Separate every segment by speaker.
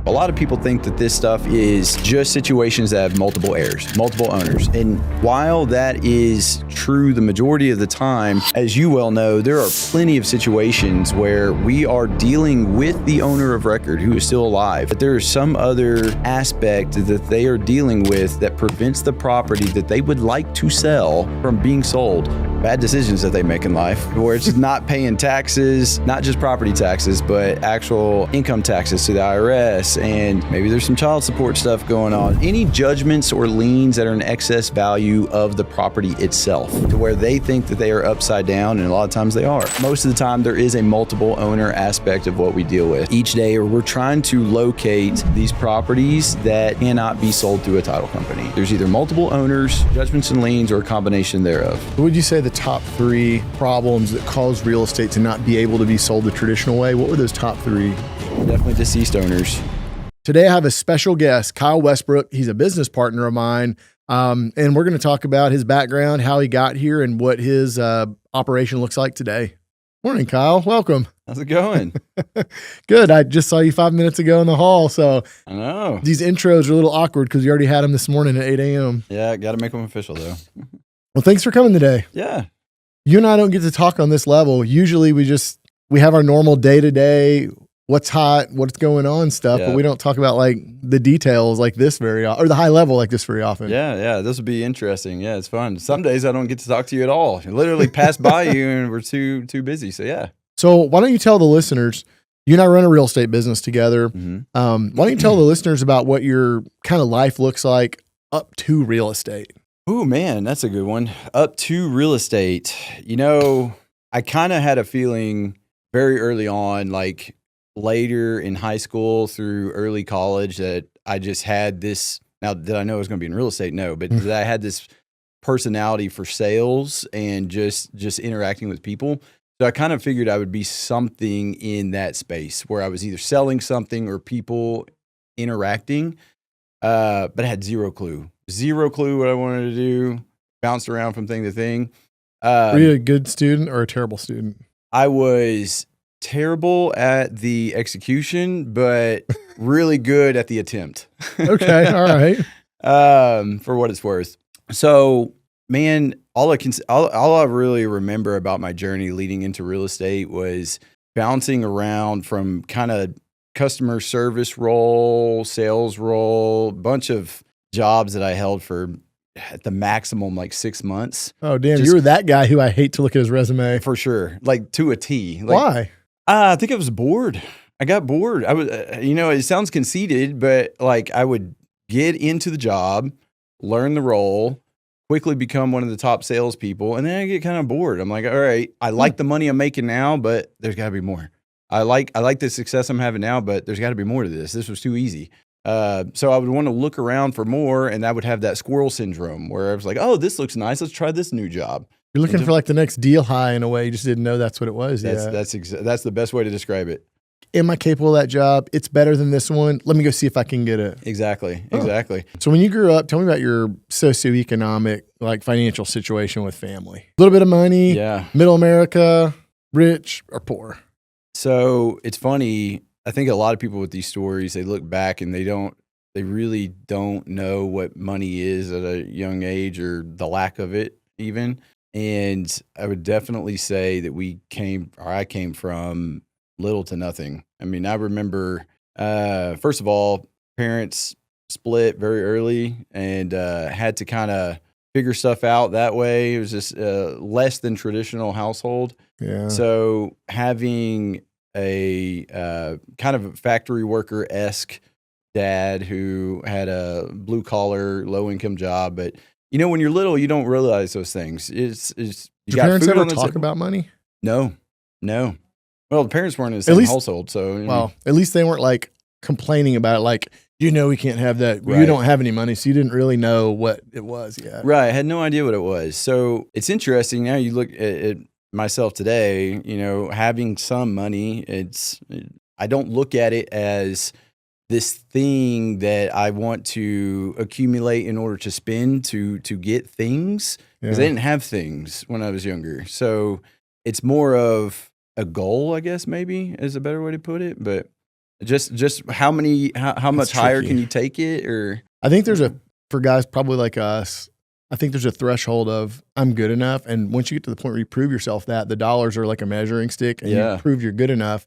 Speaker 1: A lot of people think that this stuff is just situations that have multiple heirs, multiple owners. And while that is true the majority of the time, as you well know, there are plenty of situations where we are dealing with the owner of record who is still alive, but there is some other aspect that they are dealing with that prevents the property that they would like to sell from being sold. Bad decisions that they make in life, where it's not paying taxes, not just property taxes, but actual income taxes to the IRS, and maybe there's some child support stuff going on. Any judgments or liens that are in excess value of the property itself, to where they think that they are upside down, and a lot of times they are. Most of the time, there is a multiple owner aspect of what we deal with. Each day, we're trying to locate these properties that cannot be sold through a title company. There's either multiple owners, judgments and liens, or a combination thereof.
Speaker 2: What would you say the top 3 problems that cause real estate to not be able to be sold the traditional way? What were those top 3?
Speaker 1: Definitely deceased owners.
Speaker 2: Today I have a special guest, Kyle Westbrook. He's a business partner of mine. And we're going to talk about his background, how he got here, and what his operation looks like today. Morning, Kyle. Welcome.
Speaker 1: How's it going?
Speaker 2: Good. I just saw you 5 minutes ago in the hall. So
Speaker 1: I know.
Speaker 2: These intros are a little awkward because you already had them this morning at 8 a.m.
Speaker 1: Yeah, got to make them official though.
Speaker 2: Well, thanks for coming today.
Speaker 1: Yeah.
Speaker 2: You and I don't get to talk on this level. Usually we have our normal day-to-day, what's hot, what's going on stuff, but we don't talk about like the details like this or the high level like this very often.
Speaker 1: Yeah. This would be interesting. Yeah, it's fun. Some days I don't get to talk to you at all. I literally pass by you and we're too busy. So yeah.
Speaker 2: So why don't you tell the listeners, you and I run a real estate business together. Mm-hmm. Why don't you tell the listeners about what your kind of life looks like up to real estate?
Speaker 1: Oh man, that's a good one. Up to real estate. You know, I kind of had a feeling very early on, like later in high school through early college, that I just had this. Now, did I know I was going to be in real estate? No, but that I had this personality for sales and just interacting with people. So I kind of figured I would be something in that space where I was either selling something or people interacting, but I had zero clue what I wanted to do, bounced around from thing to thing.
Speaker 2: Were you a good student or a terrible student?
Speaker 1: I was terrible at the execution, but really good at the attempt.
Speaker 2: Okay, all right.
Speaker 1: For what it's worth. So, man, all I really remember about my journey leading into real estate was bouncing around from kind of customer service role, sales role, bunch of jobs that I held for at the maximum like 6 months.
Speaker 2: Oh, damn. You were that guy who I hate to look at his resume.
Speaker 1: For sure. Like to a T. Like,
Speaker 2: why?
Speaker 1: I think I was bored. I got bored. I was, it sounds conceited, but like I would get into the job, learn the role, quickly become one of the top salespeople, and then I get kind of bored. I'm like, all right, I like the money I'm making now, but there's got to be more. I like the success I'm having now, but there's got to be more to this. This was too easy. So I would want to look around for more, and I would have that squirrel syndrome where I was like, oh, this looks nice. Let's try this new job.
Speaker 2: You're looking for like the next deal high in a way. You just didn't know that's what it was.
Speaker 1: That's the best way to describe it.
Speaker 2: Am I capable of that job? It's better than this one. Let me go see if I can get it.
Speaker 1: Exactly.
Speaker 2: So when you grew up, tell me about your socioeconomic, like financial situation with family. A little bit of money, middle America, rich or poor?
Speaker 1: So it's funny. I think a lot of people with these stories, they look back and they really don't know what money is at a young age or the lack of it even. And I would definitely say that I came from little to nothing. I mean, I remember, first of all, parents split very early and had to kind of figure stuff out that way. It was just less than traditional household.
Speaker 2: Yeah.
Speaker 1: So having a kind of factory worker-esque dad who had a blue-collar, low-income job, but when you're little, you don't realize those things. Did
Speaker 2: your parents ever talk about money?
Speaker 1: No. Well, the parents weren't in the same household, so.
Speaker 2: Well, at least they weren't like complaining about it, like, we can't have that. Right. You don't have any money, so you didn't really know what it was yet.
Speaker 1: Right, I had no idea what it was. So it's interesting, now you look at myself today, having some money, I don't look at it as this thing that I want to accumulate in order to spend to get things, because I didn't have things when I was younger. So it's more of a goal, I guess, maybe is a better way to put it. But Just how much higher can you take it? Or
Speaker 2: I think for guys probably like us, I think there's a threshold of I'm good enough. And once you get to the point where you prove yourself that, the dollars are like a measuring stick and you prove you're good enough.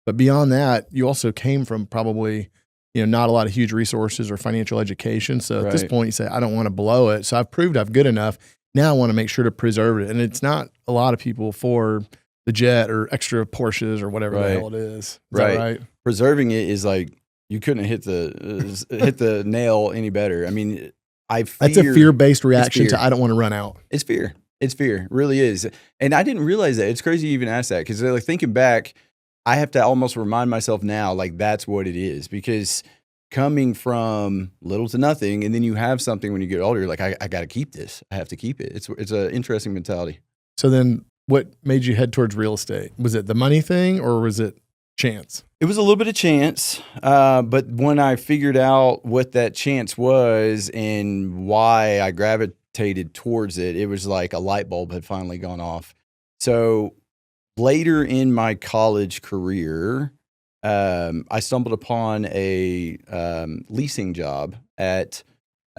Speaker 2: But beyond that, you also came from probably, not a lot of huge resources or financial education. So at this point you say, I don't want to blow it. So I've proved I'm good enough. Now I want to make sure to preserve it. And it's not a lot of people for the jet or extra Porsches or whatever the hell it is. Is that right?
Speaker 1: Preserving it is like, you couldn't hit the nail any better. I mean, that's a
Speaker 2: fear-based reaction to I don't want to run out.
Speaker 1: It's fear. It's fear. It really is. And I didn't realize that. It's crazy you even ask that, because like thinking back, I have to almost remind myself now, like that's what it is. Because coming from little to nothing, and then you have something when you get older, you're like, I got to keep this. I have to keep it. It's an interesting mentality.
Speaker 2: So then what made you head towards real estate? Was it the money thing or was it chance?
Speaker 1: It was a little bit of chance, but when I figured out what that chance was and why I gravitated towards it, it was like a light bulb had finally gone off. So later in my college career, I stumbled upon a leasing job at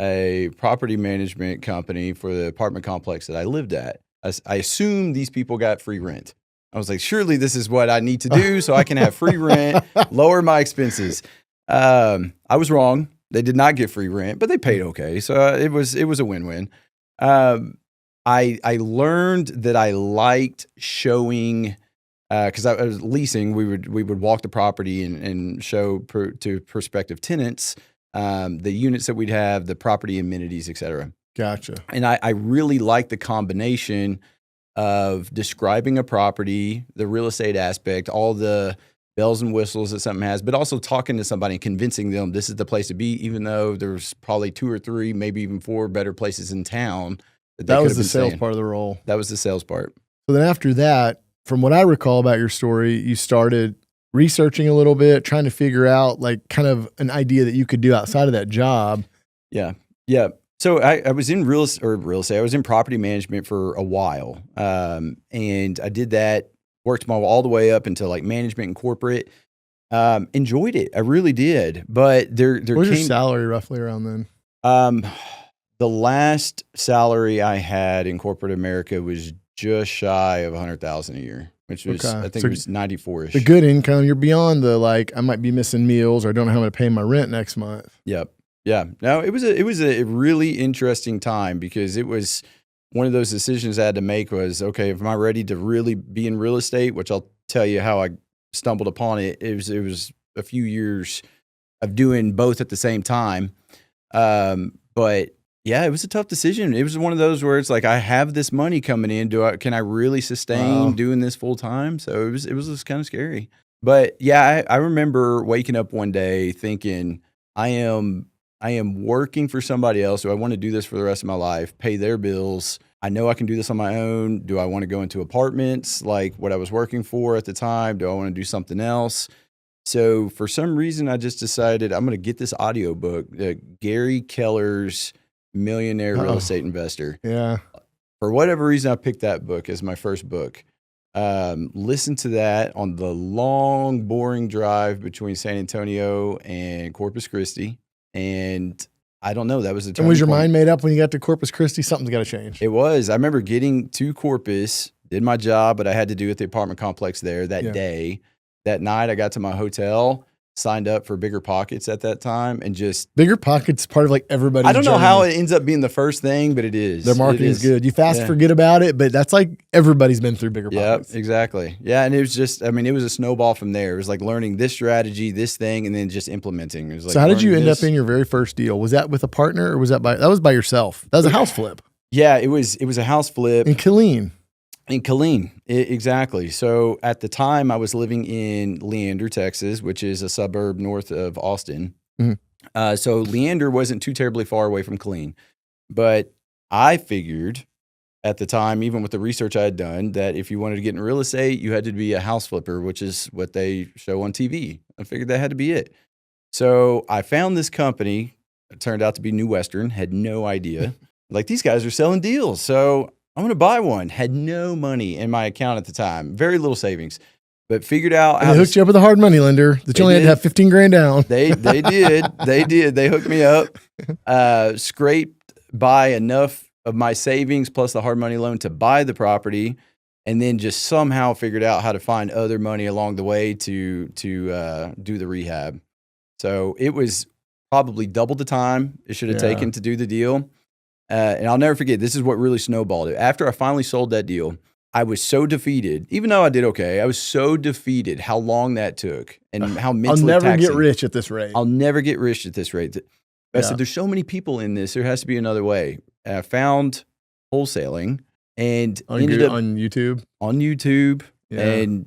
Speaker 1: a property management company for the apartment complex that I lived at. I assumed these people got free rent. I was like, surely this is what I need to do so I can have free rent, lower my expenses. I was wrong. They did not get free rent, but they paid okay. So it was a win-win. I learned that I liked showing, because I was leasing. We would walk the property and show to prospective tenants the units that we'd have, the property amenities, et cetera.
Speaker 2: Gotcha.
Speaker 1: And I really liked the combination of describing a property, the real estate aspect, all the bells and whistles that something has, but also talking to somebody and convincing them this is the place to be, even though there's probably 2 or 3, maybe even 4 better places in town.
Speaker 2: That was the sales part of the role.
Speaker 1: That was the sales part.
Speaker 2: So then after that, from what I recall about your story, you started researching a little bit, trying to figure out like kind of an idea that you could do outside of that job.
Speaker 1: Yeah. Yeah. So I was in real estate. I was in property management for a while, and I did that. Worked my all the way up until like management and corporate. Enjoyed it, I really did. But there
Speaker 2: what was your salary roughly around then?
Speaker 1: The last salary I had in corporate America was just shy of $100,000 a year, which was I think it was 94-ish.
Speaker 2: The good income. You're beyond the like I might be missing meals or I don't know how I'm going to pay my rent next month.
Speaker 1: Yep. Yeah, no, it was a really interesting time, because it was one of those decisions I had to make was, okay, if I'm ready to really be in real estate, which I'll tell you how I stumbled upon it. It was a few years of doing both at the same time. But yeah, it was a tough decision. It was one of those where it's like, I have this money coming in. Can I really sustain doing this full time? So it was just kind of scary. But yeah, I remember waking up one day thinking, I am working for somebody else. Do I want to do this for the rest of my life, pay their bills? I know I can do this on my own. Do I want to go into apartments like what I was working for at the time? Do I want to do something else? So for some reason, I just decided I'm going to get this audiobook, Gary Keller's Millionaire Real Estate Investor.
Speaker 2: Yeah.
Speaker 1: For whatever reason, I picked that book as my first book. Listen to that on the long, boring drive between San Antonio and Corpus Christi. And I don't know, that was the turning
Speaker 2: point. And was your
Speaker 1: point.
Speaker 2: mind made up when you got to Corpus Christi? Something's got to change.
Speaker 1: It was. I remember getting to Corpus, did my job, but I had to do at the apartment complex there that day. That night, I got to my hotel, signed up for Bigger Pockets at that time, and just...
Speaker 2: Bigger Pockets, part of like everybody's
Speaker 1: I don't know
Speaker 2: journey.
Speaker 1: how it ends up being the first thing, but it is.
Speaker 2: Their marketing is good. You forget about it, but that's like everybody's been through Bigger Pockets.
Speaker 1: Yep, exactly. Yeah, and it was just, it was a snowball from there. It was like learning this strategy, this thing, and then just implementing. It was like,
Speaker 2: so how did you end up in your very first deal? Was that with a partner or was that by yourself? That was a house flip.
Speaker 1: Yeah, it was a house flip.
Speaker 2: In Killeen.
Speaker 1: Exactly. So at the time, I was living in Leander, Texas, which is a suburb north of Austin. Mm-hmm. So Leander wasn't too terribly far away from Killeen. But I figured at the time, even with the research I had done, that if you wanted to get in real estate, you had to be a house flipper, which is what they show on TV. I figured that had to be it. So I found this company. It turned out to be New Western. Had no idea. Like, these guys are selling deals. So I'm going to buy one. Had no money in my account at the time. Very little savings. but figured out
Speaker 2: And they hooked you up with a hard money lender that you only had to have 15 grand down.
Speaker 1: They did. They hooked me up, scraped by enough of my savings plus the hard money loan to buy the property, and then just somehow figured out how to find other money along the way to do the rehab. So it was probably double the time it should have taken to do the deal. And I'll never forget, this is what really snowballed it. After I finally sold that deal, I was so defeated, even though I did okay, I was so defeated how long that took and how mentally
Speaker 2: I'll never
Speaker 1: taxing.
Speaker 2: get rich at this rate.
Speaker 1: I'll never get rich at this rate. I said, there's so many people in this, there has to be another way. And I found wholesaling and ended up
Speaker 2: on YouTube.
Speaker 1: On YouTube and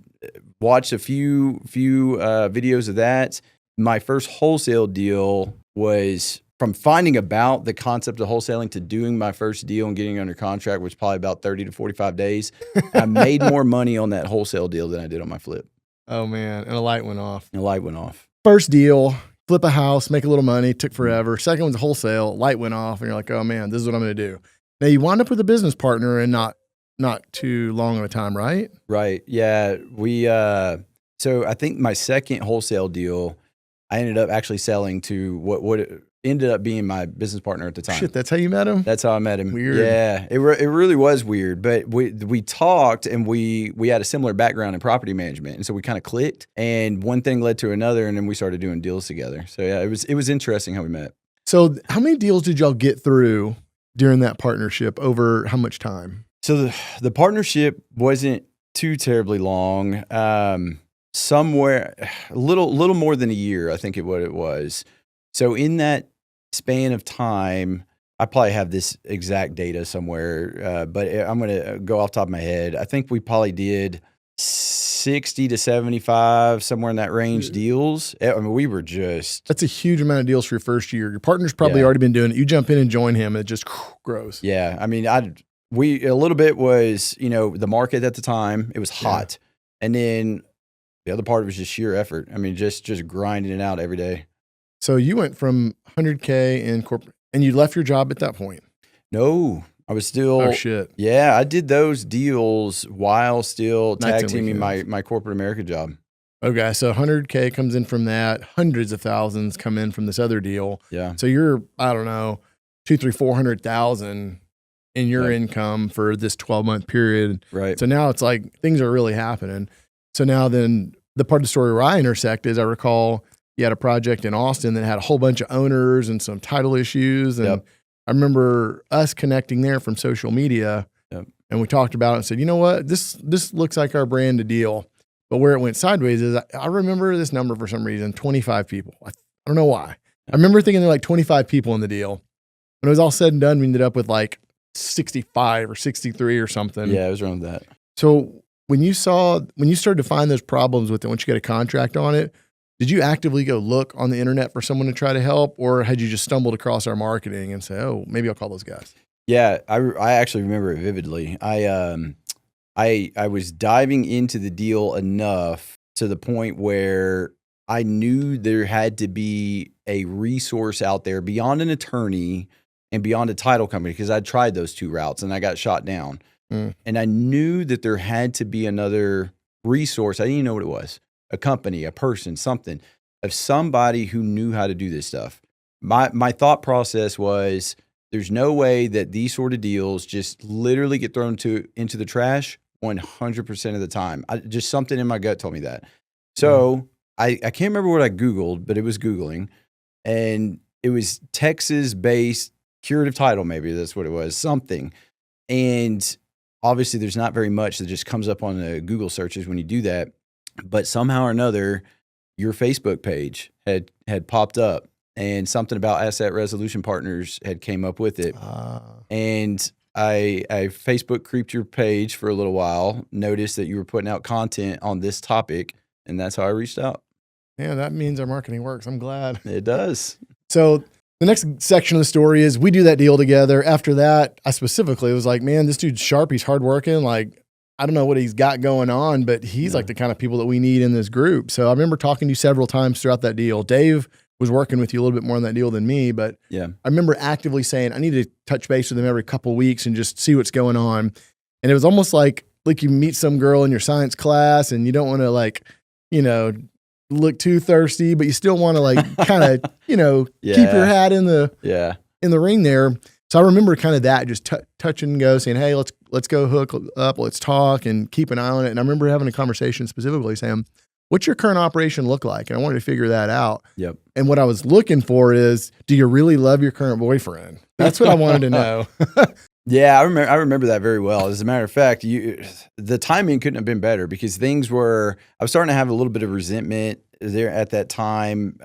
Speaker 1: watched a few videos of that. My first wholesale deal was from finding about the concept of wholesaling to doing my first deal and getting under contract, which was probably about 30 to 45 days. I made more money on that wholesale deal than I did on my flip.
Speaker 2: Oh, man. And a light went off. First deal, flip a house, make a little money, took forever. Second one's wholesale, light went off, and you're like, oh, man, this is what I'm going to do. Now, you wound up with a business partner and not too long of a time, right?
Speaker 1: Right. Yeah. So I think my second wholesale deal, I ended up actually selling to what ended up being my business partner at the time.
Speaker 2: Shit, that's how you met him?
Speaker 1: That's how I met him.
Speaker 2: Weird.
Speaker 1: Yeah, it really was weird. But we talked, and we had a similar background in property management, and so we kind of clicked. And one thing led to another, and then we started doing deals together. So yeah, it was interesting how we met.
Speaker 2: So how many deals did y'all get through during that partnership over how much time?
Speaker 1: So the partnership wasn't too terribly long. Somewhere a little more than a year, I think what it was. So in that span of time, I probably have this exact data somewhere, but I'm going to go off the top of my head. I think we probably did 60 to 75, somewhere in that range deals. I mean, we were just...
Speaker 2: That's a huge amount of deals for your first year. Your partner's probably already been doing it. You jump in and join him, and it just grows.
Speaker 1: Yeah. I mean, a little bit was, the market at the time, it was hot. And then the other part was just sheer effort. I mean, just grinding it out every day.
Speaker 2: So you went from 100K in corporate, and you left your job at that point?
Speaker 1: No, I was still.
Speaker 2: Oh shit!
Speaker 1: Yeah, I did those deals while still tag teaming my corporate America job.
Speaker 2: Okay, so 100K comes in from that. Hundreds of thousands come in from this other deal.
Speaker 1: Yeah.
Speaker 2: So you're, I don't know, 400,000 in your income for this 12-month period.
Speaker 1: Right.
Speaker 2: So now it's like things are really happening. So now then the part of the story where I intersect is I recall you had a project in Austin that had a whole bunch of owners and some title issues. And I remember us connecting there from social media and we talked about it and said, you know what, this looks like our brand to deal. But where it went sideways is I remember this number for some reason, 25 people. I don't know why. I remember thinking there were like 25 people in the deal. When it was all said and done, we ended up with like 65 or 63 or something.
Speaker 1: Yeah, it was around that.
Speaker 2: So when you started to find those problems with it, once you get a contract on it, did you actively go look on the internet for someone to try to help, or had you just stumbled across our marketing and say, oh, maybe I'll call those guys?
Speaker 1: Yeah, I actually remember it vividly. I was diving into the deal enough to the point where I knew there had to be a resource out there beyond an attorney and beyond a title company, because I'd tried those two routes and I got shot down. And I knew that there had to be another resource. I didn't even know what it was. A company, a person, something, of somebody who knew how to do this stuff. My thought process was, there's no way that these sort of deals just literally get thrown into the trash 100% of the time. Just something in my gut told me that. So I can't remember what I Googled, but it was Googling, and it was Texas-based Curative title, maybe that's what it was, something. And obviously there's not very much that just comes up on the Google searches when you do that. But somehow or another, your Facebook page had popped up, and something about Asset Resolution Partners had came up with it. And I Facebook creeped your page for a little while, noticed that you were putting out content on this topic, and that's how I reached out.
Speaker 2: Yeah, that means our marketing works. I'm glad.
Speaker 1: It does.
Speaker 2: So the next section of the story is we do that deal together. After that, I specifically was like, man, this dude's sharp. He's hardworking. Like, I don't know what he's got going on, but he's like the kind of people that we need in this group. So I remember talking to you several times throughout that deal. Dave was working with you a little bit more on that deal than me, but I remember actively saying, I need to touch base with him every couple of weeks and just see what's going on. And it was almost like like you meet some girl in your science class and you don't want to like, look too thirsty, but you still want to like kind of, keep your hat in the ring there. So I remember kind of that, just touch and go, saying, hey, let's go hook up, let's talk and keep an eye on it. And I remember having a conversation specifically saying, what's your current operation look like? And I wanted to figure that out.
Speaker 1: Yep. And
Speaker 2: what I was looking for is, do you really love your current boyfriend? That's what I wanted to know.
Speaker 1: Yeah, I remember that very well. As a matter of fact, the timing couldn't have been better because I was starting to have a little bit of resentment there at that time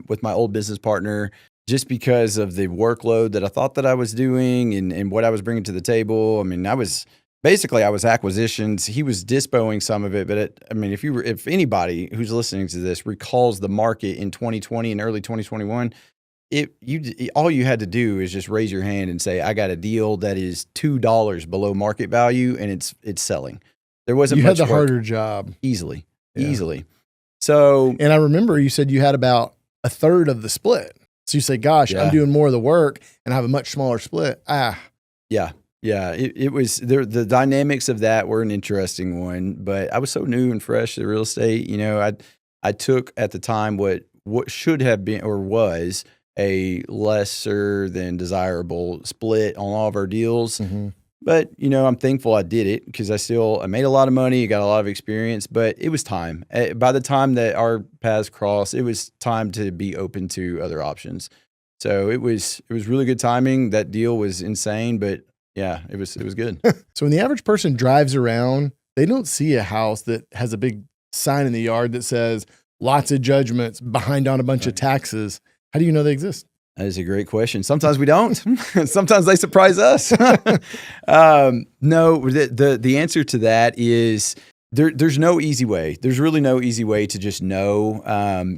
Speaker 1: with my old business partner, just because of the workload that I thought that I was doing and what I was bringing to the table. I mean, I was acquisitions. He was dispoing some of it, but if anybody who's listening to this recalls the market in 2020 and early 2021, all you had to do is just raise your hand and say, I got a deal that is $2 below market value and it's selling. There wasn't much
Speaker 2: had the
Speaker 1: work.
Speaker 2: harder job.
Speaker 1: Easily. So,
Speaker 2: and I remember you said you had about a third of the split. So you say, gosh, I'm doing more of the work and I have a much smaller split.
Speaker 1: Yeah. It was there. The dynamics of that were an interesting one, but I was so new and fresh to real estate. I took at the time what should have been or was a lesser than desirable split on all of our deals. Mm-hmm. But, I'm thankful I did it because I made a lot of money, got a lot of experience, but it was time. By the time that our paths crossed, it was time to be open to other options. So it was really good timing. That deal was insane, but yeah, it was good.
Speaker 2: So when the average person drives around, they don't see a house that has a big sign in the yard that says lots of judgments, behind on a bunch of taxes. How do you know they exist?
Speaker 1: That is a great question. Sometimes we don't. Sometimes they surprise us. No, the answer to that is there's no easy way. There's really no easy way to just know.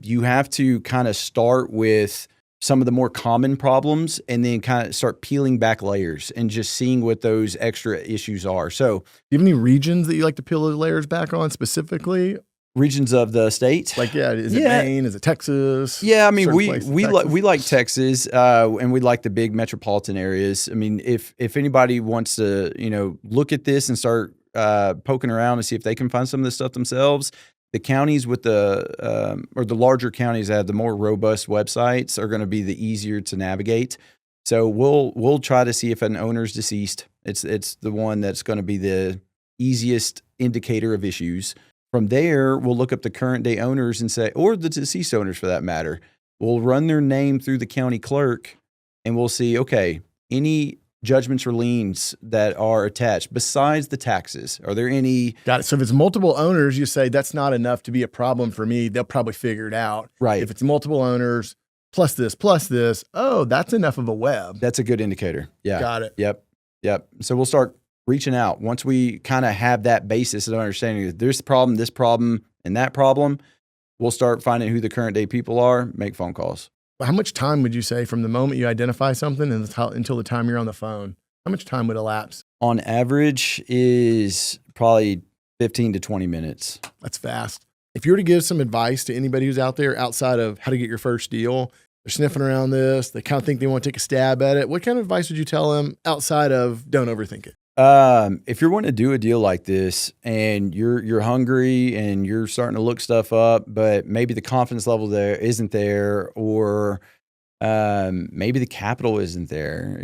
Speaker 1: You have to kind of start with some of the more common problems and then kind of start peeling back layers and just seeing what those extra issues are. So,
Speaker 2: do you have any regions that you like to peel those layers back on specifically?
Speaker 1: Regions of the state?
Speaker 2: Like, is it Maine? Is it Texas?
Speaker 1: Yeah, I mean, we like Texas, and we like the big metropolitan areas. I mean, if anybody wants to, look at this and start poking around and see if they can find some of this stuff themselves, the counties with the larger counties that have the more robust websites are going to be the easier to navigate. So we'll try to see if an owner's deceased. It's the one that's going to be the easiest indicator of issues. From there, we'll look up the current day owners and say, or the deceased owners for that matter. We'll run their name through the county clerk and we'll see, okay, any judgments or liens that are attached besides the taxes. Are there any?
Speaker 2: Got it. So if it's multiple owners, you say that's not enough to be a problem for me. They'll probably figure it out.
Speaker 1: Right.
Speaker 2: If it's multiple owners plus this, oh, that's enough of a web.
Speaker 1: That's a good indicator. Yeah.
Speaker 2: Got it.
Speaker 1: Yep. So we'll start reaching out once we kind of have that basis of understanding that there's the problem, this problem, and that problem. We'll start finding who the current day people are, make phone calls.
Speaker 2: How much time would you say from the moment you identify something until the time you're on the phone? How much time would elapse?
Speaker 1: On average is probably 15 to 20 minutes.
Speaker 2: That's fast. If you were to give some advice to anybody who's out there outside of how to get your first deal, they're sniffing around this, they kind of think they want to take a stab at it. What kind of advice would you tell them outside of don't overthink it?
Speaker 1: If you're wanting to do a deal like this and you're hungry and you're starting to look stuff up, but maybe the confidence level there isn't there, or maybe the capital isn't there,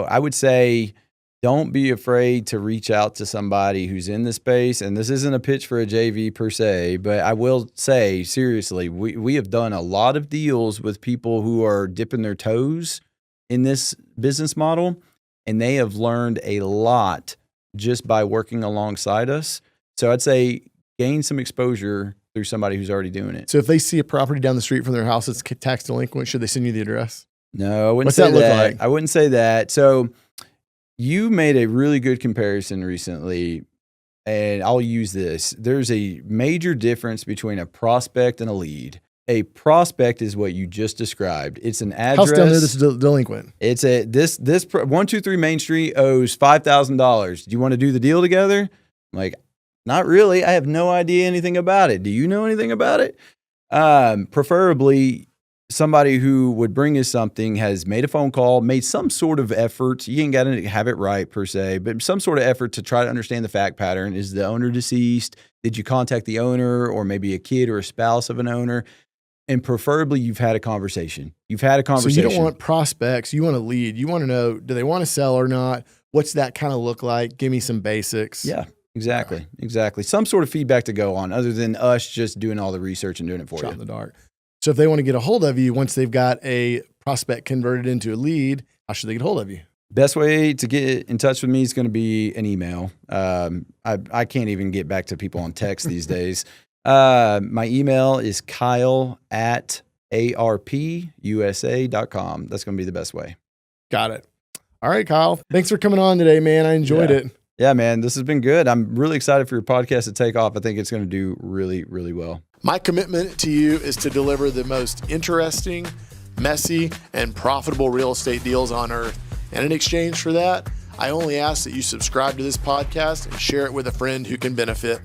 Speaker 1: I would say don't be afraid to reach out to somebody who's in the space. And this isn't a pitch for a JV per se, but I will say seriously, we have done a lot of deals with people who are dipping their toes in this business model. And they have learned a lot just by working alongside us. So I'd say gain some exposure through somebody who's already doing it.
Speaker 2: So if they see a property down the street from their house that's tax delinquent, should they send you the address?
Speaker 1: No, I wouldn't
Speaker 2: What's
Speaker 1: say
Speaker 2: that look like?
Speaker 1: I wouldn't say that. So you made a really good comparison recently, and I'll use this. There's a major difference between a prospect and a lead. A prospect is what you just described. It's an address.
Speaker 2: House down there that's delinquent.
Speaker 1: It's this 123 Main Street owes $5,000. Do you want to do the deal together? I'm like, not really. I have no idea anything about it. Do you know anything about it? Preferably, somebody who would bring us something has made a phone call, made some sort of effort. You ain't got to have it right per se, but some sort of effort to try to understand the fact pattern. Is the owner deceased? Did you contact the owner or maybe a kid or a spouse of an owner? And preferably you've had a conversation. You've had a conversation.
Speaker 2: So you don't want prospects. You want to lead. You want to know, do they want to sell or not? What's that kind of look like? Give me some basics.
Speaker 1: Yeah, exactly. Exactly. Some sort of feedback to go on other than us just doing all the research and doing it for
Speaker 2: Shot
Speaker 1: you.
Speaker 2: in the dark. So if they want to get a hold of you, once they've got a prospect converted into a lead, how should they get a hold of you?
Speaker 1: Best way to get in touch with me is going to be an email. I can't even get back to people on text these days. My email is kyle@arpusa.com. That's going to be the best way.
Speaker 2: Got it. All right, Kyle. Thanks for coming on today, man. I enjoyed it.
Speaker 1: Yeah, man. This has been good. I'm really excited for your podcast to take off. I think it's going to do really, really well.
Speaker 2: My commitment to you is to deliver the most interesting, messy, and profitable real estate deals on earth. And in exchange for that, I only ask that you subscribe to this podcast and share it with a friend who can benefit.